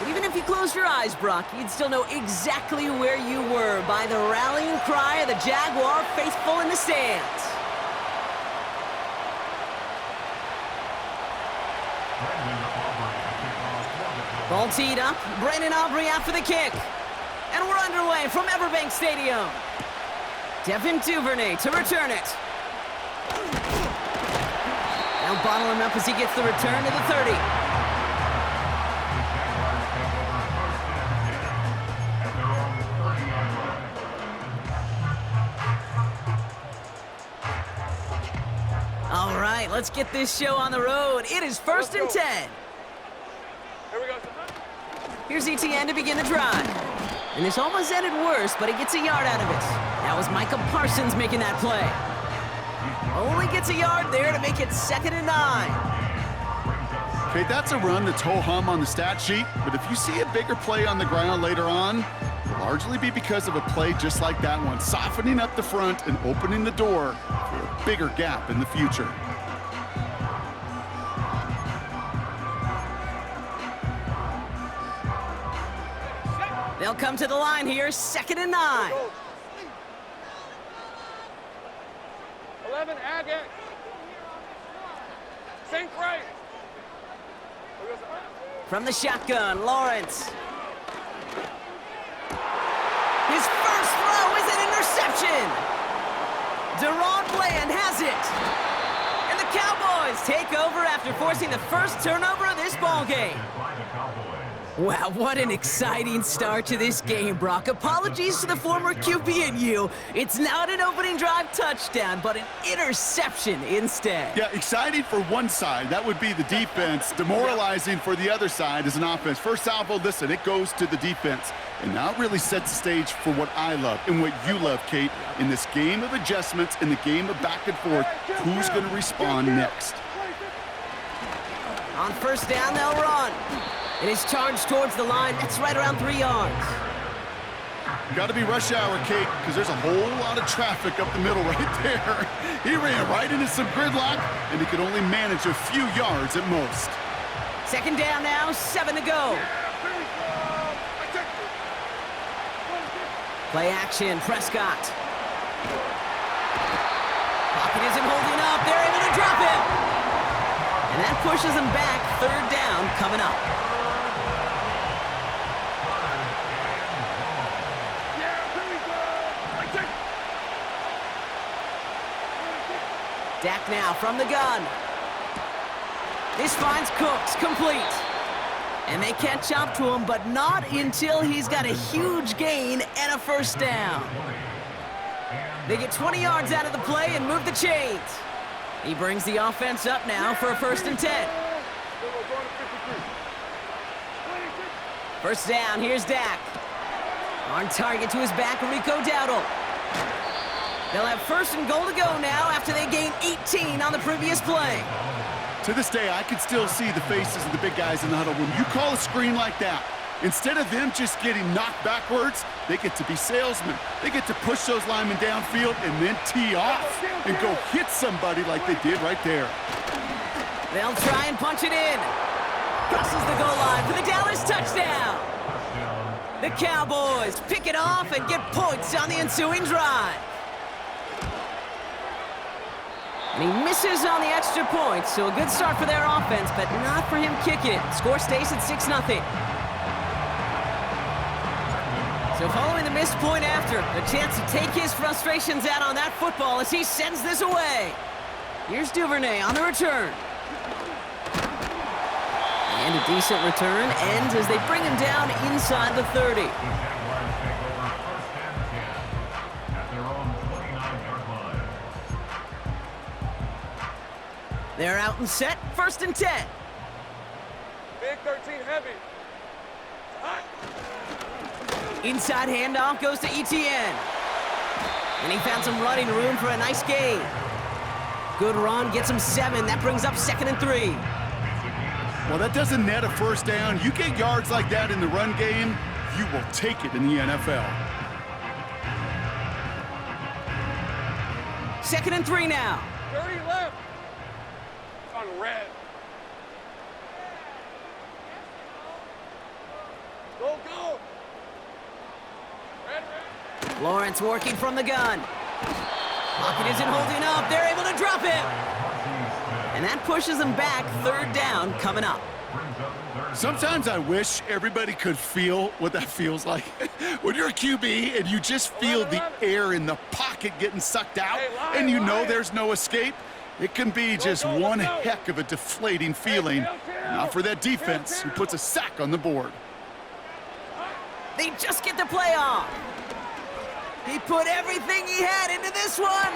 Even if you closed your eyes, Brock, you'd still know exactly where you were by the rallying cry of the Jaguar faithful in the stands. Ball teed up. Brandon Aubrey out for the kick. And we're underway from Everbank Stadium. Devin Duvernay to return it. Now bottle him up as he gets the return to the 30. All right, let's get this show on the road. It is 1st and 10. Here we go. Here's Etienne to begin the drive. And this almost ended worse, but he gets a yard out of it. That was Micah Parsons making that play. Only gets a yard there to make it 2nd and 9. Okay, that's a run that's ho-hum on the stat sheet, but if you see a bigger play on the ground later on, it'll largely be because of a play just like that one, softening up the front and opening the door for a bigger gap in the future. They'll come to the line here, 2nd and 9. 11, Ag X. Sink right. From the shotgun, Lawrence. His first throw is an interception. Deron Bland has it. And the Cowboys take over after forcing the first turnover of this ballgame. Wow, what an exciting start to this game, Brock. Apologies to the former QB and you. It's not an opening drive touchdown, but an interception instead. Yeah, exciting for one side. That would be the defense. Demoralizing for the other side as an offense. First salvo, listen, it goes to the defense. And now it really sets the stage for what I love and what you love, Kate, in this game of adjustments, in the game of back and forth. Who's going to respond next? On 1st down, they'll run. And he's charged towards the line. That's right around 3 yards. Got to be rush hour, Kate, because there's a whole lot of traffic up the middle right there. He ran right into some gridlock, and he could only manage a few yards at most. 2nd down now, 7 to go. Play action, Prescott. Pocket isn't holding up. They're able to drop him. And that pushes him back. 3rd down coming up. Dak now from the gun. This finds Cooks complete. And they catch up to him, but not until he's got a huge gain and a 1st down. They get 20 yards out of the play and move the chains. He brings the offense up now for a 1st and 10. 1st down, here's Dak. On target to his back, Rico Dowdle. They'll have 1st and goal to go now after they gain 18 on the previous play. To this day, I can still see the faces of the big guys in the huddle. When you call a screen like that, instead of them just getting knocked backwards, they get to be salesmen. They get to push those linemen downfield and then tee off and go hit somebody like they did right there. They'll try and punch it in. Crosses the goal line for the Dallas touchdown. The Cowboys pick it off and get points on the ensuing drive. And he misses on the extra point, so a good start for their offense, but not for him kicking it. Score stays at 6-0. So following the missed point after, a chance to take his frustrations out on that football as he sends this away. Here's Duvernay on the return. And a decent return ends as they bring him down inside the 30. They're out and set, 1st and 10. Big 13 heavy. Inside handoff goes to Etienne. And he found some running room for a nice gain. Good run, gets him 7. That brings up 2nd and 3. Well, that doesn't net a 1st down. You get yards like that in the run game, you will take it in the NFL. 2nd and 3 now. 30 left. On red. Go, go. Red. Lawrence working from the gun. Pocket isn't holding up. They're able to drop him. And that pushes them back. Third down coming up. Sometimes I wish everybody could feel what that feels like. When you're a QB and you just feel the air in the pocket getting sucked out and you know there's no escape, it can be just one heck of a deflating feeling. Not for that defense who puts a sack on the board. They just get the play off. He put everything he had into this one.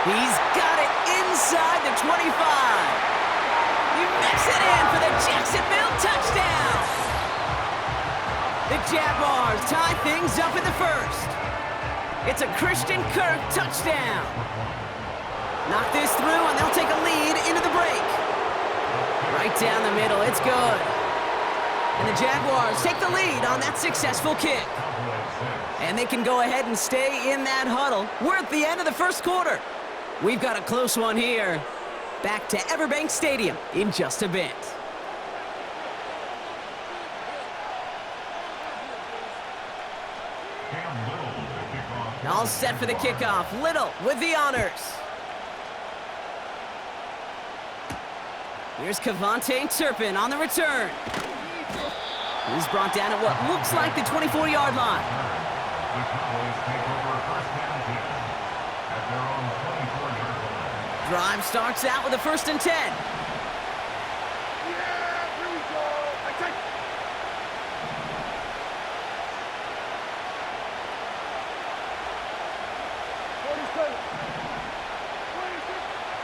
He's got it inside the 25. He makes it in for the Jacksonville touchdown. The Jaguars tie things up in the first. It's a Christian Kirk touchdown. Knock this through and they'll take a lead into the break. Right down the middle, it's good. And the Jaguars take the lead on that successful kick. And they can go ahead and stay in that huddle. We're at the end of the first quarter. We've got a close one here. Back to Everbank Stadium in just a bit. All set for the kickoff. Little with the honors. Here's Kevontae Turpin on the return. He's brought down at what looks like the 24-yard line. Drive starts out with a 1st and 10. Yeah, here we go. I take.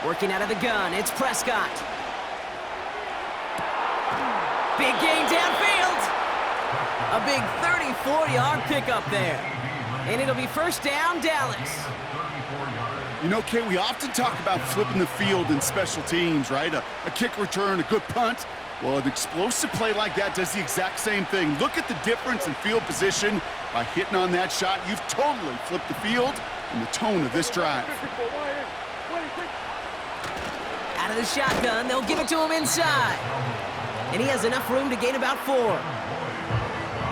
Working out of the gun, it's Prescott. Big gain downfield. A big 34-yard pickup there. And it'll be 1st down, Dallas. You know, Kay, we often talk about flipping the field in special teams, right? A kick return, a good punt. Well, an explosive play like that does the exact same thing. Look at the difference in field position. By hitting on that shot, you've totally flipped the field and the tone of this drive. Out of the shotgun, they'll give it to him inside. And he has enough room to gain about 4.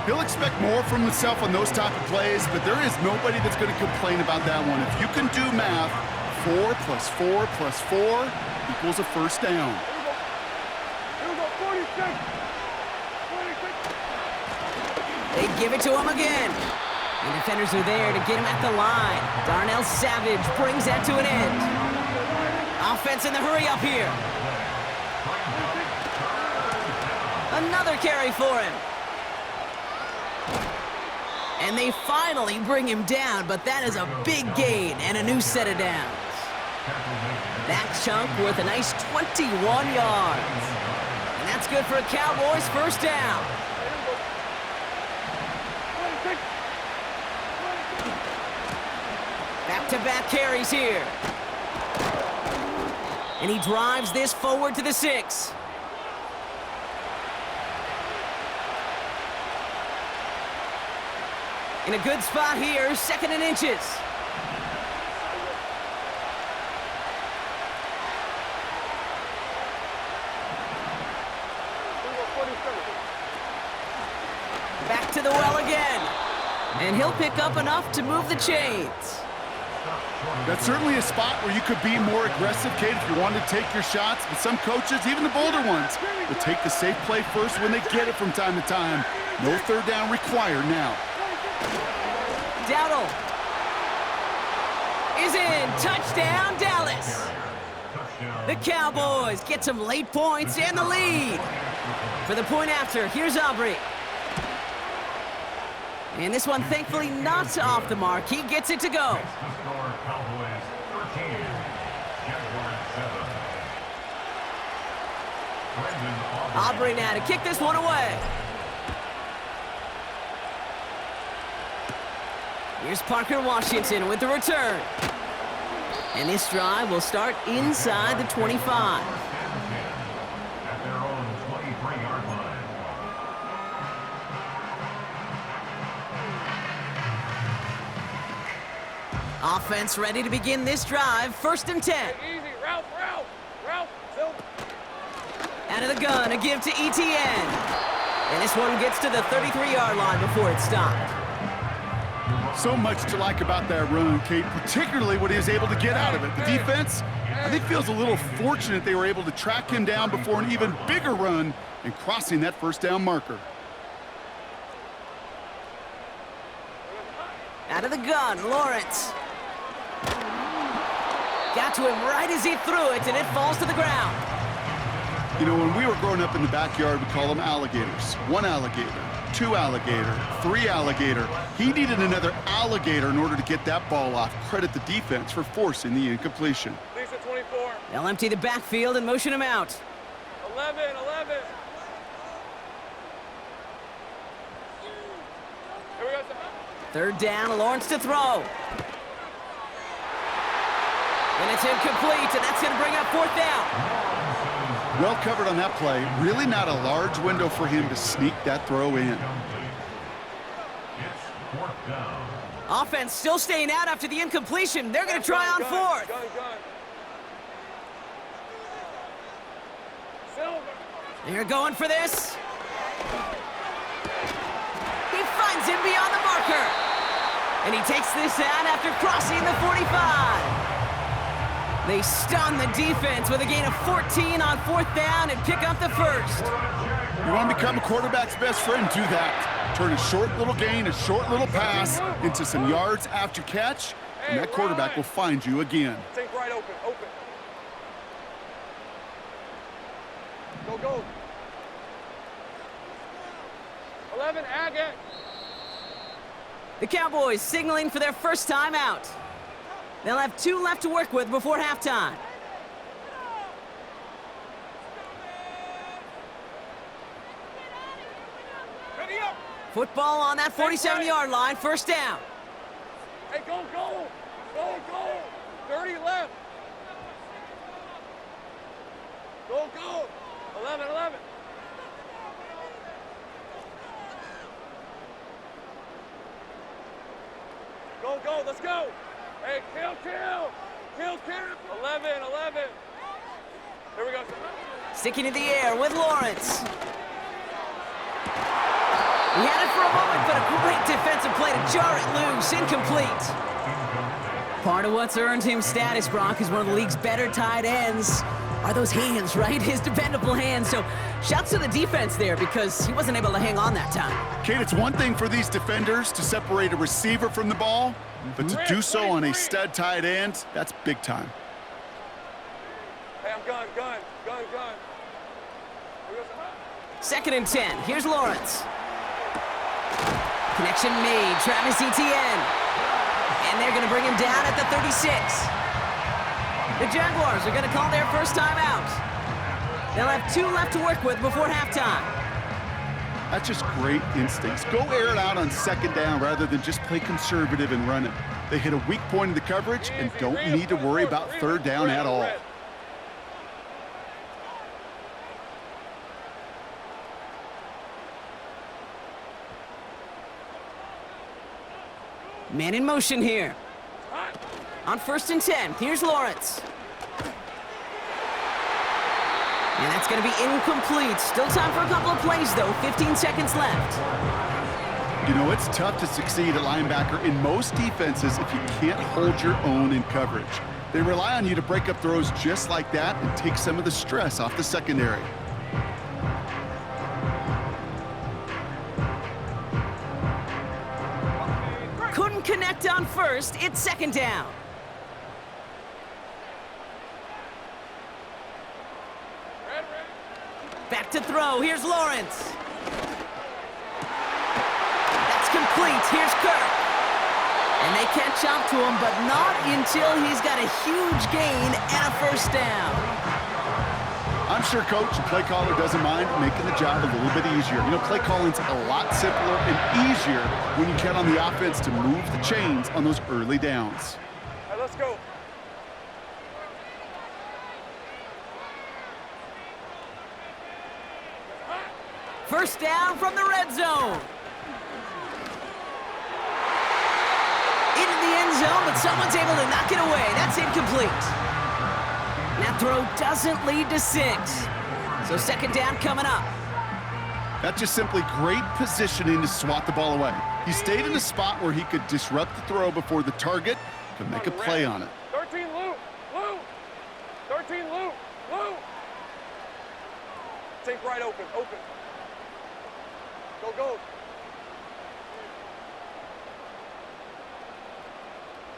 He'll expect more from himself on those type of plays, but there is nobody that's going to complain about that one. If you can do math, 4 + 4 + 4 equals a 1st down. Here we go, 46. 46. They give it to him again. The defenders are there to get him at the line. Darnell Savage brings that to an end. Offense in the hurry up here. Another carry for him. And they finally bring him down, but that is a big gain and a new set of downs. That chunk worth a nice 21 yards. And that's good for a Cowboys 1st down. Back-to-back carries here. And he drives this forward to the 6. In a good spot here, 2nd and inches. Back to the well again. And he'll pick up enough to move the chains. That's certainly a spot where you could be more aggressive, Kate, if you wanted to take your shots. But some coaches, even the bolder ones, will take the safe play first when they get it from time to time. No 3rd down required now. Dowdle is in. Touchdown, Dallas. The Cowboys get some late points and the lead. For the point after, here's Aubrey. And this one, thankfully, not off the mark. He gets it to go. Aubrey now to kick this one away. Here's Parker Washington with the return. And this drive will start inside the 25. At their own 23-yard line. Offense ready to begin this drive. 1st and 10. Easy, Ralph. Silver. Out of the gun, a give to ETN. And this one gets to the 33-yard line before it's stopped. So much to like about that run, Kate, particularly what he was able to get out of it. The defense, I think, feels a little fortunate they were able to track him down before an even bigger run and crossing that first down marker. Out of the gun, Lawrence. Got to him right as he threw it, and it falls to the ground. You know, when we were growing up in the backyard, we call them alligators. 1 alligator, 2 alligator, 3 alligator. He needed another alligator in order to get that ball off. Credit the defense for forcing the incompletion. Lisa 24. They'll empty the backfield and motion him out. 11. Here we go. Third down, Lawrence to throw. And it's incomplete, and that's going to bring up fourth down. Well covered on that play. Really not a large window for him to sneak that throw in. It's 4th down. Offense still staying out after the incompletion. They're going to try on fourth. Gun. Silver. They're going for this. He finds him beyond the marker. And he takes this out after crossing the 45. They stun the defense with a gain of 14 on fourth down and pick up the first. You want to become a quarterback's best friend, do that. Turn a short little gain, a short little pass into some yards after catch, and that quarterback will find you again. Think right open. Go. 11, Agate. The Cowboys signaling for their first time out. They'll have 2 left to work with before halftime. Ready up. Football on that 47-yard line, first down. Hey, go. 30 left. Go. 11. Go. Let's go. Hey, kill. 11. Here we go. Sticking to the air with Lawrence. He had it for a moment, but a great defensive play to jar it loose. Incomplete. Part of what's earned him status, Brock, is one of the league's better tight ends. Are those hands, right? His dependable hands. So shouts to the defense there because he wasn't able to hang on that time. Kate, it's one thing for these defenders to separate a receiver from the ball, but to do so on a stud tight end, that's big time. Hey, I'm gun. Second and 10. Here's Lawrence. Connection made. Travis Etienne. And they're going to bring him down at the 36. The Jaguars are going to call their first time out. They'll have 2 left to work with before halftime. That's just great instincts. Go air it out on second down rather than just play conservative and run it. They hit a weak point in the coverage and don't need to worry about third down at all. Man in motion here. On first and 10, here's Lawrence. And that's going to be incomplete. Still time for a couple of plays, though. 15 seconds left. You know, it's tough to succeed at linebacker in most defenses if you can't hold your own in coverage. They rely on you to break up throws just like that and take some of the stress off the secondary. Couldn't connect on first. It's second down. Back to throw. Here's Lawrence. That's complete. Here's Kirk. And they catch up to him, but not until he's got a huge gain and a first down. I'm sure coach and play caller doesn't mind making the job a little bit easier. You know, play calling's a lot simpler and easier when you count on the offense to move the chains on those early downs. All right, let's go. First down from the red zone. Into the end zone, but someone's able to knock it away. That's incomplete. That throw doesn't lead to 6. So second down coming up. That's just simply great positioning to swat the ball away. He stayed in a spot where he could disrupt the throw before the target could make a play on it. 13 loop, loop. 13 loop, loop. Take right open, open. Go, go.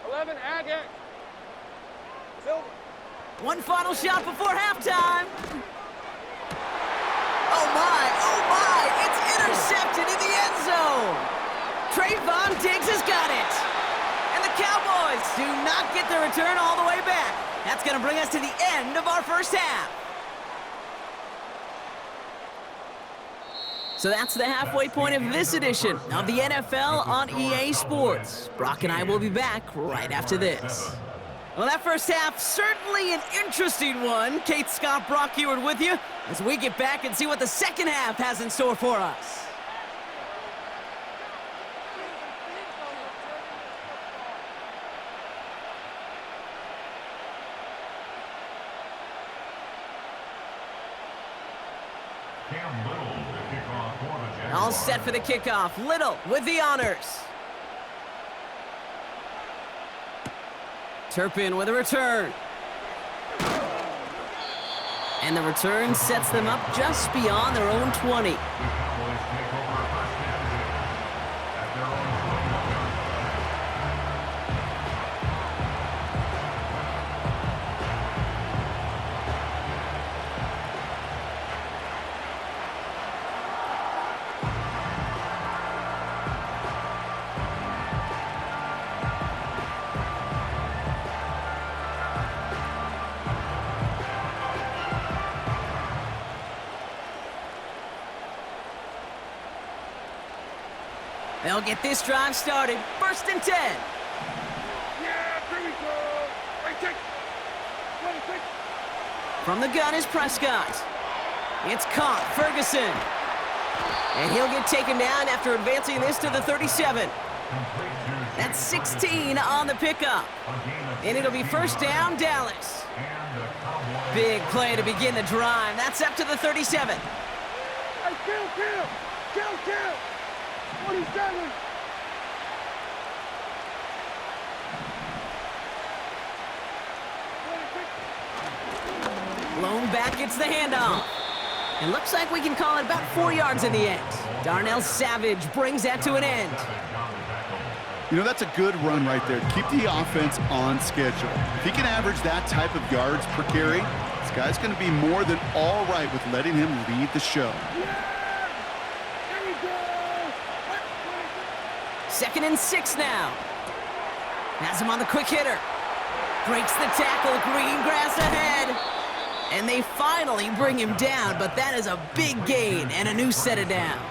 11, Agate. Silver. One final shot before halftime. Oh my, it's intercepted in the end zone. Trayvon Diggs has got it. And the Cowboys do not get the return all the way back. That's going to bring us to the end of our first half. So that's the halfway point of this edition of the NFL on EA Sports. Brock and I will be back right after this. Well, that first half, certainly an interesting one. Kate, Scott, Brock Eward with you as we get back and see what the second half has in store for us. All set for the kickoff. Little with the honors. Turpin with a return. And the return sets them up just beyond their own 20. They'll get this drive started. First and 10. Yeah, here we go. Right, take. From the gun is Prescott. It's caught. Ferguson. And he'll get taken down after advancing this to the 37. That's 16 on the pickup. And it'll be first down, Dallas. Big play to begin the drive. That's up to the 37. Hey, kill. 47. Blown back gets the handoff. It looks like we can call it about 4 yards in the end. Darnell Savage brings that to an end. You know, that's a good run right there. Keep the offense on schedule. If he can average that type of yards per carry, this guy's going to be more than all right with letting him lead the show. Second and 6 now. Has him on the quick hitter. Breaks the tackle, green grass ahead. And they finally bring him down, but that is a big gain and a new set of downs.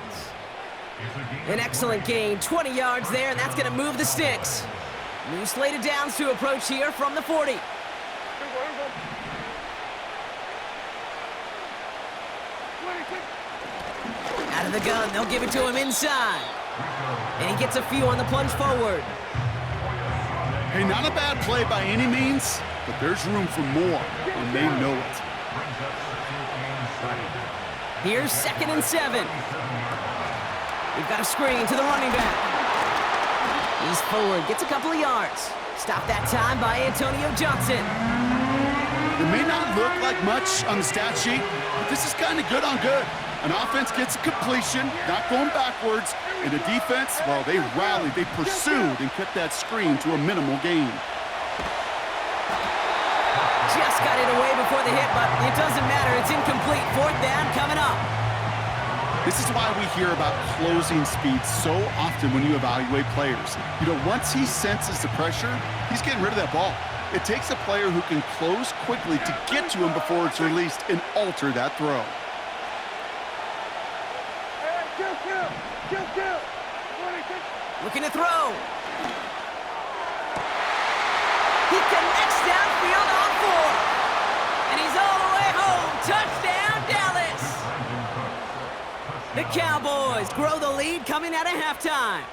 An excellent gain, 20 yards there, and that's going to move the sticks. New slate of downs to approach here from the 40. Out of the gun, they'll give it to him inside. And he gets a few on the plunge forward. Hey, not a bad play by any means, but there's room for more, and they know it. Here's second and 7. We've got a screen to the running back. He's forward, gets a couple of yards. Stopped that time by Antonio Johnson. It may not look like much on the stat sheet, but this is kind of good on good. An offense gets a completion, not going backwards, and the defense, well, they rallied, they pursued, and kept that screen to a minimal gain. Just got it away before the hit, but it doesn't matter. It's incomplete. Fourth down coming up. This is why we hear about closing speed so often when you evaluate players. You know, once he senses the pressure, he's getting rid of that ball. It takes a player who can close quickly to get to him before it's released and alter that throw. Looking to throw. He connects downfield on 4. And he's all the way home. Touchdown, Dallas. The Cowboys grow the lead coming out of halftime.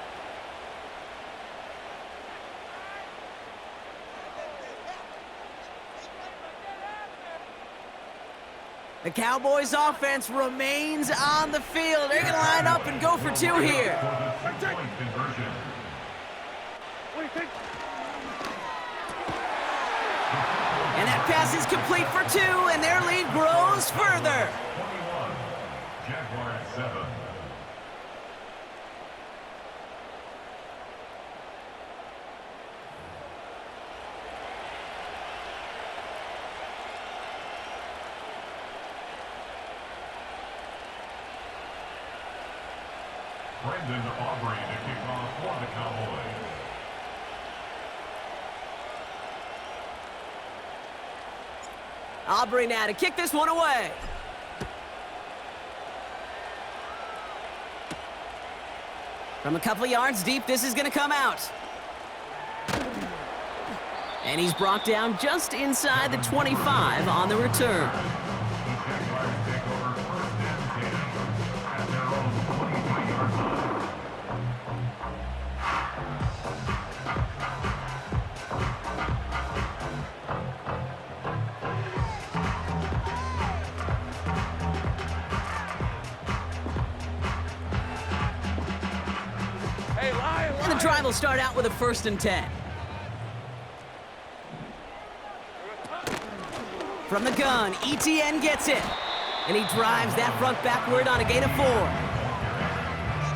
The Cowboys offense remains on the field. They're going to line up and go for two here. For the 2-point conversion. What do you think? And that pass is complete for two, and their lead grows further. 21. Jaguars 7. Brendan Aubrey to kick off for the Cowboys. Aubrey now to kick this one away. From a couple yards deep, this is going to come out. And he's brought down just inside the 25 on the return. The Jaguars take over 1st and 10 at their own 23-yard line. Hey, Lion, And the drive will start out with a 1st and 10. From the gun, ETN gets it. And he drives that front backward on a gain of 4.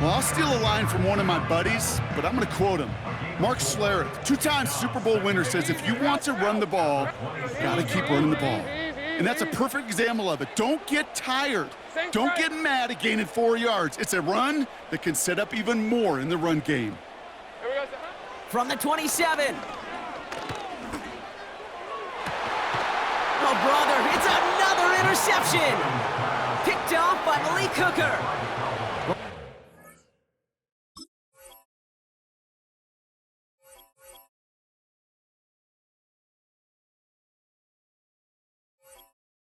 Well, I'll steal a line from one of my buddies, but I'm going to quote him. Mark Schlereth, two-time Super Bowl winner, says if you want to run the ball, you got to keep running the ball. And that's a perfect example of it. Don't get tired. Don't get mad at gaining 4 yards. It's a run that can set up even more in the run game. Here we go. From the 27. Oh, brother, it's another interception. Picked off by Malik Hooker.